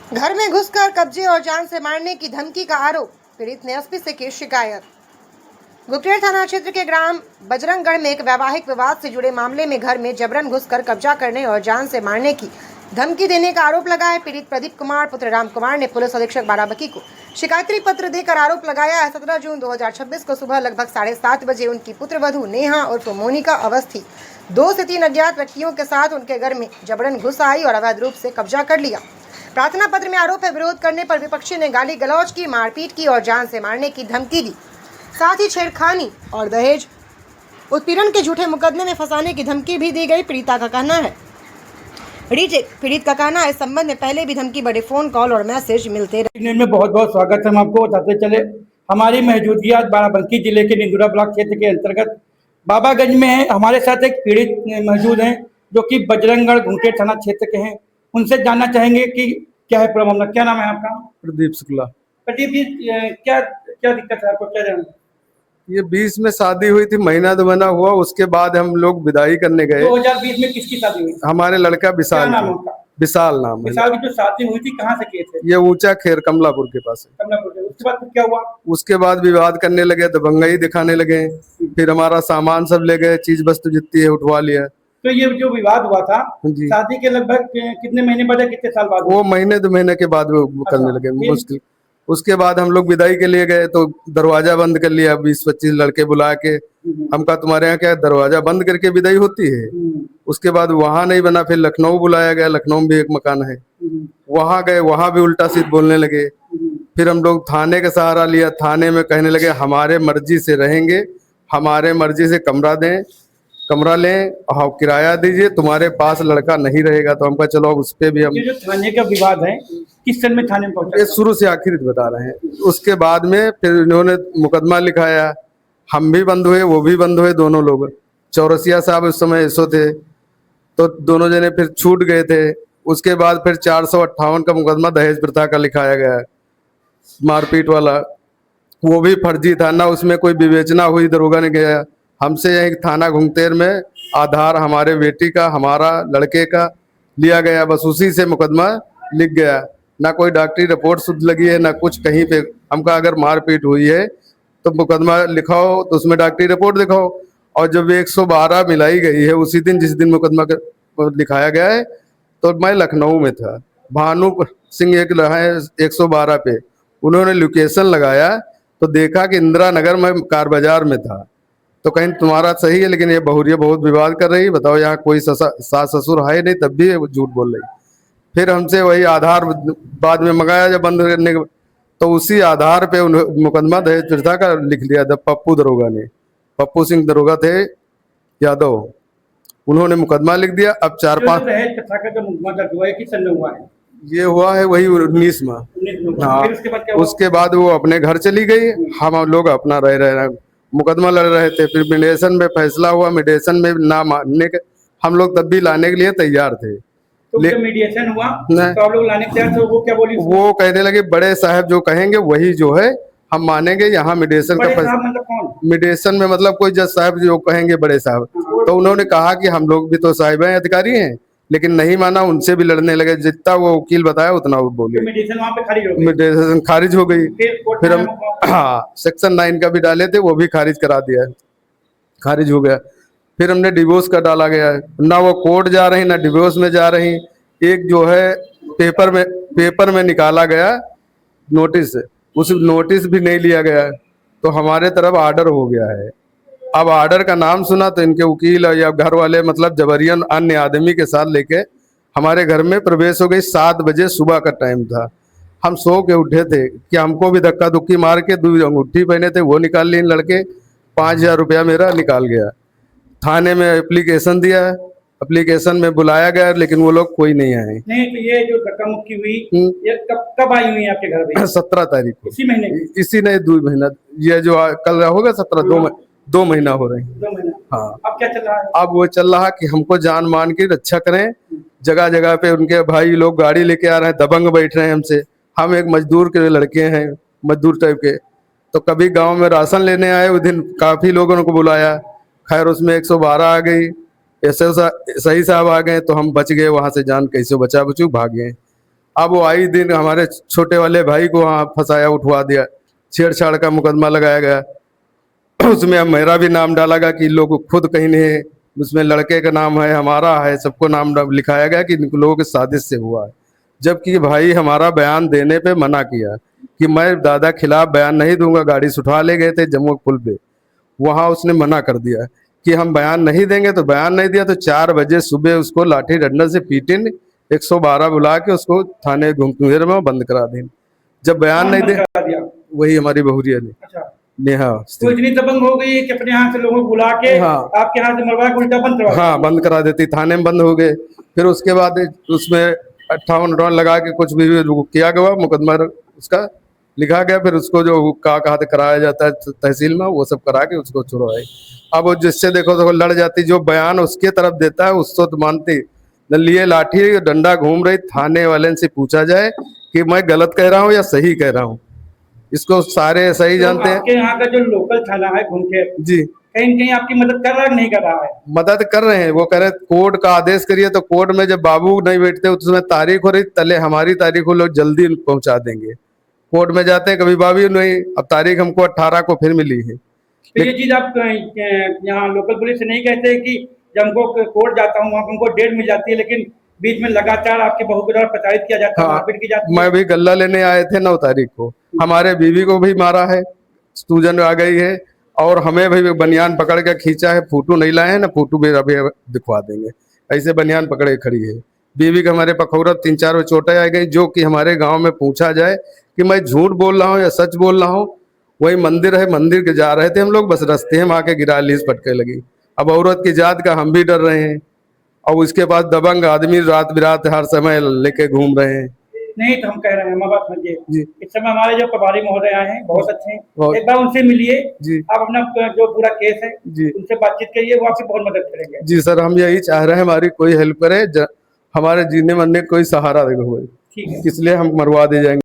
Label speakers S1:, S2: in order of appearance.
S1: घर में घुसकर कब्जे और जान से मारने की धमकी का आरोप, पीड़ित ने एसपी से की शिकायत। गुप्तेर थाना क्षेत्र के ग्राम बजरंगगढ़ में एक वैवाहिक विवाद से जुड़े मामले में घर में जबरन घुसकर कब्जा करने और जान से मारने की धमकी देने का आरोप लगा है। पीड़ित प्रदीप कुमार पुत्र राम कुमार ने पुलिस अधीक्षक बाराबंकी को शिकायती पत्र देकर आरोप लगाया है। 17 जून 2026 को सुबह लगभग 7:30 बजे उनकी पुत्रवधू नेहा उर्फ मोनिका अवस्थी 2 से 3 अज्ञात व्यक्तियों के साथ उनके घर में जबरन घुस आई और अवैध रूप से कब्जा कर लिया। प्रार्थना पत्र में आरोप है, विरोध करने पर विपक्षी ने गाली गलौज की, मारपीट की और जान से मारने की धमकी दी। साथ ही छेड़खानी और दहेज उत्पीड़न के झूठे मुकदमे में फंसाने की धमकी भी दी गई। पीड़िता का कहना है पीड़ित का कहना है इस संबंध में पहले भी धमकी बड़े फोन कॉल और मैसेज मिलते रहे।
S2: में बहुत बहुत स्वागत है। हम आपको बताते चले, हमारी मौजूदगी आज बाराबंकी जिले के निंदुरा ब्लॉक क्षेत्र के अंतर्गत बाबागंज में है। हमारे साथ एक पीड़ित मौजूद हैं जो कि बजरंगगढ़ गुप्तेर थाना क्षेत्र के हैं। उनसे जानना चाहेंगे कि क्या है प्रॉब्लम। क्या नाम है आपका?
S3: प्रदीप शुक्ला।
S2: प्रदीप जी, क्या क्या दिक्कत है आपको, क्या जानना?
S3: ये 20 में शादी हुई थी, महीना 2 महीना हुआ, उसके बाद हम लोग विदाई करने गए।
S2: 2020 में किसकी शादी हुई?
S3: हमारे लड़का विशाल।
S2: क्या नाम है उनका?
S3: विशाल नाम है।
S2: विशाल की जो शादी हुई थी कहाँ से किए थे?
S3: ये ऊंचा खेर कमलापुर के पास है।
S2: कमलापुर से। उसके बाद क्या हुआ?
S3: उसके बाद विवाद करने लगे, दबंगई दिखाने लगे। फिर हमारा सामान सब ले गए, चीज वस्तु जितनी है उठवा लिया।
S2: तो ये जो विवाद हुआ था
S3: जी।
S2: शादी के लगभग कितने महीने बाद या कितने साल बाद?
S3: वो महीने 2 महीने के बाद वो करने लगे मुश्किल। उसके बाद हम लोग विदाई के लिए गए तो दरवाजा बंद कर लिया, 20-25 लड़के बुला के। हम कहा तुम्हारे यहाँ क्या दरवाजा बंद करके विदाई होती है? उसके बाद वहां नहीं बना, फिर लखनऊ बुलाया गया। लखनऊ में भी एक मकान है, वहां गए, वहां भी उल्टा सीध बोलने लगे। फिर हम लोग थाने का सहारा लिया। थाने में कहने लगे हमारे मर्जी से रहेंगे, हमारे मर्जी से कमरा लें और किराया दीजिए, तुम्हारे पास लड़का नहीं रहेगा। तो हम कहा चलो उस पे भी हम।
S2: ये जो थाने का विवाद है किस सन में थाने में पहुंचा?
S3: ये शुरू से आखिर बता रहे हैं। उसके बाद में फिर इन्होंने मुकदमा लिखाया, हम भी बंद हुए, वो भी बंद हुए, दोनों लोग। चौरसिया साहब उस समय ऐसो थे, तो दोनों जने फिर छूट गए थे। उसके बाद फिर 458 का मुकदमा दहेज प्रथा का लिखाया गया, मारपीट वाला। वो भी फर्जी था ना, उसमें कोई विवेचना हुई, दरोगा ने गया हमसे यही थाना गुप्तेर में आधार हमारे बेटी का, हमारा लड़के का लिया गया, बस उसी से मुकदमा लिख गया। ना कोई डॉक्टरी रिपोर्ट शुद्ध लगी है, ना कुछ कहीं पे। हमका अगर मारपीट हुई है तो मुकदमा लिखाओ, तो उसमें डॉक्टरी रिपोर्ट दिखाओ। और जब 112 मिलाई गई है उसी दिन जिस दिन मुकदमा लिखाया गया है, तो मैं लखनऊ में था। भानु सिंह एक है 112 पे, उन्होंने लोकेशन लगाया तो देखा कि इंदिरा नगर में कार बाजार में था। तो कहीं तुम्हारा सही है, लेकिन ये बहुरिया बहुत विवाद कर रही, बताओ यहाँ कोई सास ससुर है नहीं, तब भी झूठ बोल रही। फिर हमसे वही आधार बाद में मंगाया जब बंद करने के, तो उसी आधार पे मुकदमा दहेज प्रथा का लिख लिया था पप्पू दरोगा ने। पप्पू सिंह दरोगा थे यादव, उन्होंने मुकदमा लिख दिया। अब 4-5
S2: दहेज प्रथा का जो मुकदमा दर्ज हुआ है किस सन में हुआ है?
S3: ये हुआ है वही 19 में। हाँ, उसके बाद वो अपने घर चली गई, हम लोग अपना रहे मुकदमा लड़ रहे थे। फिर मीडिएशन में फैसला हुआ, मीडिएशन में ना मानने के हम लोग तब भी लाने के लिए तैयार थे।
S2: तो जब मीडिएशन हुआ तो आप लोग लाने के तैयार थे, वो क्या बोली?
S3: वो कहने लगे बड़े साहब जो कहेंगे वही जो है हम मानेंगे। यहाँ मीडिएशन का
S2: मतलब कौन?
S3: मीडिएशन में मतलब कोई जज साहब जो कहेंगे बड़े साहब। तो उन्होंने कहा कि हम लोग भी तो साहिब हैं, अधिकारी हैं, लेकिन नहीं माना। उनसे भी लड़ने लगे, जितना वो वकील बताया उतना वो बोले।
S2: मीडिएशन वहाँ पे खारिज हो गई।
S3: मीडिएशन खारिज हो गई। फिर हम सेक्शन 9 का भी डाले थे, वो भी खारिज करा दिया है, खारिज हो गया। फिर हमने डिवोर्स का डाला गया है, ना वो कोर्ट जा रही ना डिवोर्स में जा रही। एक जो है पेपर में निकाला गया नोटिस, उस नोटिस भी नहीं लिया गया, तो हमारे तरफ आर्डर हो गया है। अब आर्डर का नाम सुना तो इनके वकील या घर वाले मतलब जबरियन अन्य आदमी के साथ लेके हमारे घर में प्रवेश हो गई। 7 बजे सुबह का टाइम था, हम सो के उठे थे कि हमको भी धक्का धुक्की मार के 2 अंगूठी पहने थे वो निकाल ली लड़के। 5000 रुपया मेरा निकाल गया। थाने में एप्लीकेशन दिया, एप्लीकेशन में बुलाया गया, लेकिन वो लोग कोई नहीं आए।
S2: नहीं, तो ये जो धक्का मुक्की हुई ये कब आई हुई आपके घर में?
S3: 17 तारीख को।
S2: इसी महीने?
S3: इसी नहीं 2 महीना, ये जो कल होगा 17, 2 महीना हो रहे हैं।
S2: 2 महीना।
S3: हाँ।
S2: अब क्या चल रहा है?
S3: अब वो चल रहा कि हमको जान मान की रक्षा करें। जगह जगह पे उनके भाई लोग गाड़ी लेके आ रहे हैं, दबंग बैठ रहे हैं हमसे। हम एक मजदूर के लड़के हैं, मजदूर टाइप के, तो कभी गांव में राशन लेने आए, उस दिन काफी लोगों को बुलाया। खैर उसमें 112 आ गई, ऐसे सही साहब आ गए, तो हम बच गए वहां से, जान कैसे बचा बचू भाग गए। अब वो आई दिन हमारे छोटे वाले भाई को वहाँ फंसाया, उठवा दिया, छेड़छाड़ का मुकदमा लगाया गया। उसमें अब मेरा भी नाम डाला गया कि लोग खुद कहीं नहीं, उसमें लड़के का नाम है, हमारा है, सबको नाम लिखाया गया कि इन लोगों की साजिश से हुआ है। जबकि भाई हमारा बयान देने पे मना किया कि मैं दादा खिलाफ बयान नहीं दूंगा। गाड़ी से उठा ले गए थे जम्मू पुल पे, वहां उसने मना कर दिया कि हम बयान नहीं देंगे। तो बयान नहीं दिया तो 4 बजे सुबह उसको लाठी डंडा से पीटे, 112 बुला के उसको थाने घुंघेर में बंद करा दी। जब बयान नहीं दे, वही हमारी बहुरिया ने,
S2: अच्छा,
S3: नेहा।
S2: तो इतनी दबंग हो गई कि अपने यहाँ से लोगों को बुला के
S3: हाँ।
S2: आपके यहाँ से मरवा के उल्टा बंद करवा दिया।
S3: हाँ, बंद करा देती, थाने में बंद हो गए। फिर उसके बाद उसमें 58 लगा के कुछ भी किया गया, मुकदमा उसका लिखा गया। फिर उसको जो कहा कराया जाता है तहसील में, वो सब करा के उसको छुड़वाई। अब वो जिससे देखो तो लड़ जाती, जो बयान उसके तरफ देता है उसको तो मानती, न लिए लाठी डंडा घूम रही। थाने वाले से पूछा जाए कि मैं गलत कह रहा हूँ या सही कह रहा हूँ, इसको सारे सही
S2: तो
S3: जानते हैं।
S2: आपके यहाँ का जो लोकल थाना है घुंघेर,
S3: जी,
S2: कहीं न कहीं आपकी मदद कर रहा है नहीं कर रहा है?
S3: मदद कर रहे हैं। वो कह रहे कोर्ट का आदेश करिए, तो कोर्ट में जब बाबू नहीं बैठते उसमें तारीख हो रही, तले हमारी तारीख को लोग जल्दी पहुंचा देंगे। कोर्ट में जाते हैं, कभी बाबू नहीं, अब तारीख हमको 18 को फिर मिली है।
S2: तो ये चीज आप यहाँ लोकल पुलिस से नहीं कहते कि जब हमको कोर्ट जाता हूँ वहाँ हमको डेट मिल जाती है, लेकिन बीच में लगातार आपके बहू के द्वारा प्रताड़ित किया जाता है,
S3: हाँ,
S2: मारपीट की जाती है?
S3: मैं भी गल्ला लेने आए थे 9 तारीख को, हमारे बीवी को भी मारा है, सूजन आ गई है, और हमें भी बनियान पकड़ के खींचा है। फोटो नहीं लाए हैं ना, फोटो भी अभी दिखवा देंगे। ऐसे बनियान पकड़े खड़ी है बीवी के हमारे पखौरत 3-4 चोटें आ गई। जो कि हमारे गांव में पूछा जाए कि मैं झूठ बोल रहा हूँ या सच बोल रहा हूँ। वही मंदिर है, मंदिर के जा रहे थे हम लोग, बस रास्ते में आके गिरा, लीज पटके लगी। अब औरत की जात का हम भी डर रहे हैं, और उसके पास दबंग आदमी रात बिरात हर समय लेके घूम रहे हैं।
S2: नहीं तो हम कह रहे हैं, हमारी बात समझिए।
S3: जी।
S2: इस समय हमारे जो प्रभारी महोदय आए हैं बहुत अच्छे हैं,
S3: बहुत।
S2: एक बार उनसे मिलिए।
S3: जी।
S2: आप अपना जो पूरा केस है
S3: जी।
S2: उनसे बातचीत करिए, वो आपकी बहुत मदद करेंगे।
S3: जी सर, हम यही चाह रहे हैं हमारी कोई हेल्प करे, हमारे जीने मरने कोई सहारा दे,
S2: ठीक है,
S3: इसलिए हम मरवा दे जाएंगे।